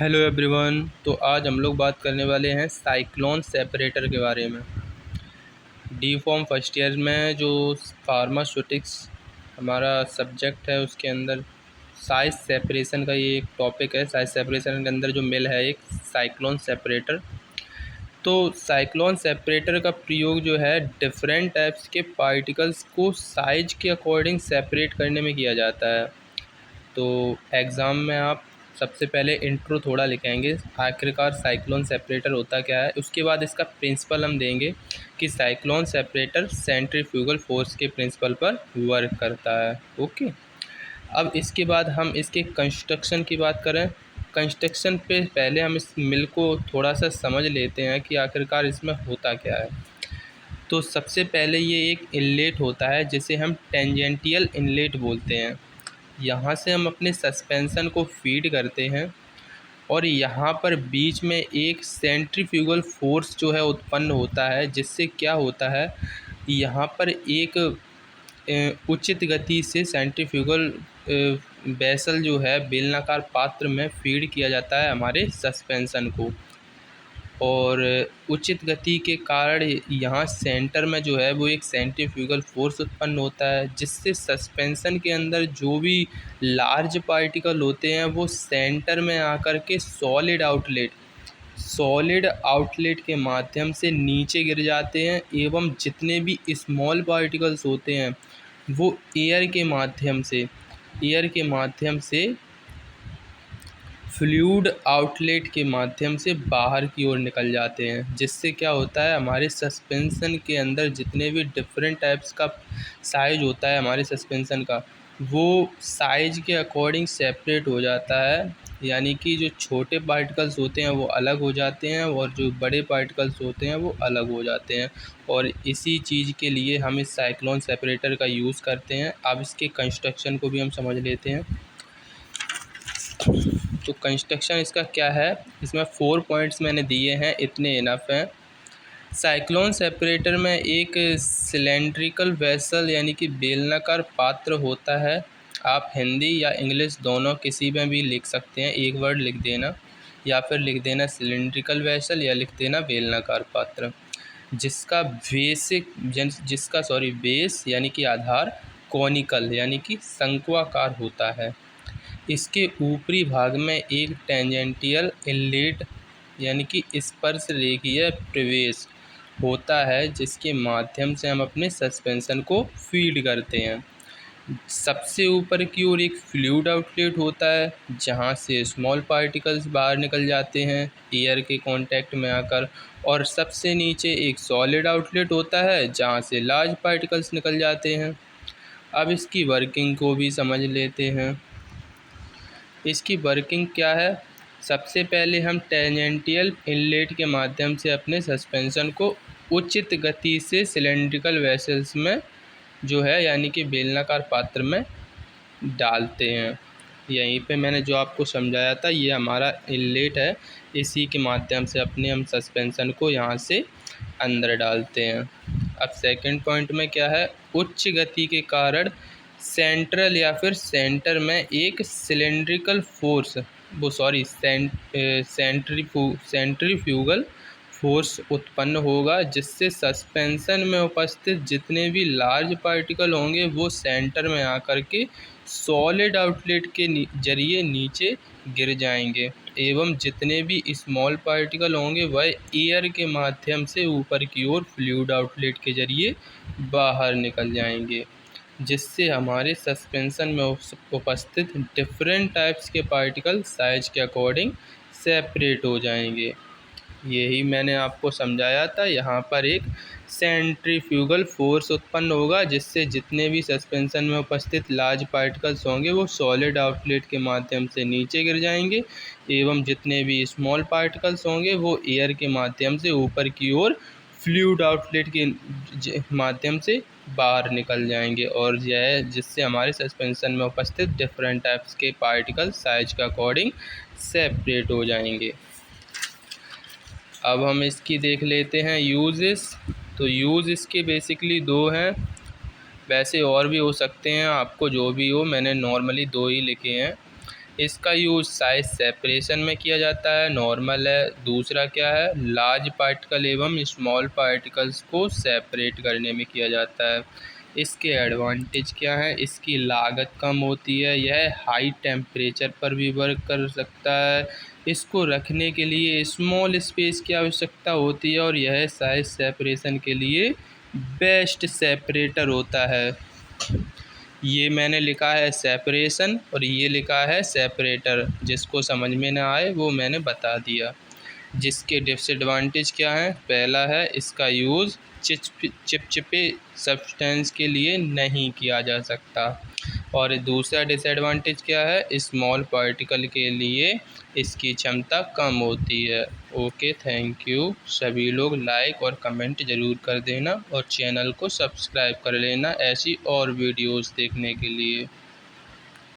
Hello everyone. तो आज हम लोग बात करने वाले हैं साइक्लोन सेपरेटर के बारे में। डी फॉर्म फर्स्ट ईयर में जो फार्मास्यूटिक्स हमारा सब्जेक्ट है उसके अंदर साइज सेपरेशन का ये एक टॉपिक है। साइज सेपरेशन के अंदर जो मिल है एक साइक्लोन सेपरेटर। तो साइक्लोन सेपरेटर का प्रयोग जो है डिफरेंट टाइप्स के पार्टिकल्स को साइज के अकॉर्डिंग सेपरेट करने में किया जाता है। तो एग्ज़ाम में आप सबसे पहले इंट्रो थोड़ा लिखेंगे, आखिरकार साइक्लोन सेपरेटर होता क्या है। उसके बाद इसका प्रिंसिपल हम देंगे कि साइक्लोन सेपरेटर सेंट्रीफ्यूगल फोर्स के प्रिंसिपल पर वर्क करता है। ओके। अब इसके बाद हम इसके कंस्ट्रक्शन की बात करें। कंस्ट्रक्शन पे पहले हम इस मिल को थोड़ा सा समझ लेते हैं कि आखिरकार इसमें होता क्या है। तो सबसे पहले ये एक इनलेट होता है जिसे हम टेंजेंटियल इनलेट बोलते हैं। यहाँ से हम अपने सस्पेंशन को फीड करते हैं और यहाँ पर बीच में एक सेंट्रीफ्यूगल फोर्स जो है उत्पन्न होता है, जिससे क्या होता है, यहाँ पर एक उचित गति से सेंट्रीफ्यूगल वेसल जो है बेलनाकार पात्र में फीड किया जाता है हमारे सस्पेंशन को। और उचित गति के कारण यहाँ सेंटर में जो है वो एक सेंट्रीफ्यूगल फोर्स उत्पन्न होता है, जिससे सस्पेंशन के अंदर जो भी लार्ज पार्टिकल होते हैं वो सेंटर में आकर के सॉलिड आउटलेट के माध्यम से नीचे गिर जाते हैं, एवं जितने भी स्मॉल पार्टिकल्स होते हैं वो एयर के माध्यम से फ्लूइड आउटलेट के माध्यम से बाहर की ओर निकल जाते हैं। जिससे क्या होता है, हमारे सस्पेंशन के अंदर जितने भी डिफरेंट टाइप्स का साइज होता है हमारे सस्पेंशन का, वो साइज के अकॉर्डिंग सेपरेट हो जाता है। यानी कि जो छोटे पार्टिकल्स होते हैं वो अलग हो जाते हैं और जो बड़े पार्टिकल्स होते हैं वो अलग हो जाते हैं। और इसी चीज़ के लिए हम इस साइक्लोन सेपरेटर का यूज़ करते हैं। अब इसके कंस्ट्रक्शन को भी हम समझ लेते हैं। तो कंस्ट्रक्शन इसका क्या है, इसमें 4 पॉइंट्स मैंने दिए हैं, इतने इनफ हैं। साइक्लोन सेपरेटर में एक सिलेंड्रिकल वेसल यानी कि बेलनाकार पात्र होता है। आप हिंदी या इंग्लिश दोनों किसी में भी लिख सकते हैं, एक वर्ड लिख देना, या फिर लिख देना सिलेंड्रिकल वेसल या लिख देना बेलनाकार पात्र, जिसका बेस यानी कि आधार कॉनिकल यानी कि शंक्वाकार होता है। इसके ऊपरी भाग में एक टेंजेंटियल इनलेट यानी कि स्पर्श रेखीय प्रवेश होता है, जिसके माध्यम से हम अपने सस्पेंशन को फीड करते हैं। सबसे ऊपर की ओर एक फ्लूइड आउटलेट होता है, जहां से स्मॉल पार्टिकल्स बाहर निकल जाते हैं एयर के कांटेक्ट में आकर। और सबसे नीचे एक सॉलिड आउटलेट होता है, जहां से लार्ज पार्टिकल्स निकल जाते हैं। अब इसकी वर्किंग को भी समझ लेते हैं। इसकी वर्किंग क्या है, सबसे पहले हम टेंजेंटियल इनलेट के माध्यम से अपने सस्पेंशन को उचित गति से सिलेंड्रिकल वेसल्स में जो है यानी कि बेलनाकार पात्र में डालते हैं। यहीं पे मैंने जो आपको समझाया था ये हमारा इनलेट है, इसी के माध्यम से अपने हम सस्पेंशन को यहाँ से अंदर डालते हैं। अब सेकंड पॉइंट में क्या है, उच्च गति के कारण सेंट्रल या फिर सेंटर में एक सिलेंड्रिकल फोर्स सेंट्रीफ्यूगल फोर्स उत्पन्न होगा, जिससे सस्पेंशन में उपस्थित जितने भी लार्ज पार्टिकल होंगे वो सेंटर में आकर के सॉलिड आउटलेट के जरिए नीचे गिर जाएंगे, एवं जितने भी स्मॉल पार्टिकल होंगे वह एयर के माध्यम से ऊपर की ओर फ्लूइड आउटलेट के जरिए बाहर निकल जाएंगे, जिससे हमारे सस्पेंशन में उपस्थित डिफरेंट टाइप्स के पार्टिकल साइज के अकॉर्डिंग सेपरेट हो जाएंगे। यही मैंने आपको समझाया था। यहाँ पर एक सेंट्रीफ्यूगल फोर्स उत्पन्न होगा, जिससे जितने भी सस्पेंशन में उपस्थित लार्ज पार्टिकल्स होंगे वो सॉलिड आउटलेट के माध्यम से नीचे गिर जाएंगे, एवं जितने भी स्मॉल पार्टिकल्स होंगे वो एयर के माध्यम से ऊपर की ओर फ्लूइड आउटलेट के माध्यम से बाहर निकल जाएंगे। और यह जिससे हमारे सस्पेंशन में उपस्थित डिफरेंट टाइप्स के पार्टिकल साइज के अकॉर्डिंग सेपरेट हो जाएंगे। अब हम इसकी देख लेते हैं यूजेस। तो यूज़ इसके बेसिकली 2 हैं, वैसे और भी हो सकते हैं, आपको जो भी हो, मैंने नॉर्मली 2 ही लिखे हैं। इसका यूज़ साइज सेपरेशन में किया जाता है, नॉर्मल है। दूसरा क्या है, लार्ज पार्टिकल एवं स्मॉल पार्टिकल्स को सेपरेट करने में किया जाता है। इसके एडवांटेज क्या है, इसकी लागत कम होती है, यह हाई टेम्परेचर पर भी वर्क कर सकता है, इसको रखने के लिए स्मॉल स्पेस की आवश्यकता होती है और यह साइज सेपरेशन के लिए बेस्ट सेपरेटर होता है। ये मैंने लिखा है सेपरेशन और ये लिखा है सेपरेटर, जिसको समझ में ना आए वो मैंने बता दिया। जिसके डिसएडवांटेज क्या है, पहला है इसका यूज़ चिपचिपे सब्सटेंस के लिए नहीं किया जा सकता, और दूसरा डिसएडवांटेज क्या है, स्मॉल पार्टिकल के लिए इसकी क्षमता कम होती है। Okay, thank you. सभी लोग लाइक और कमेंट ज़रूर कर देना और चैनल को सब्सक्राइब कर लेना ऐसी और वीडियोस देखने के लिए।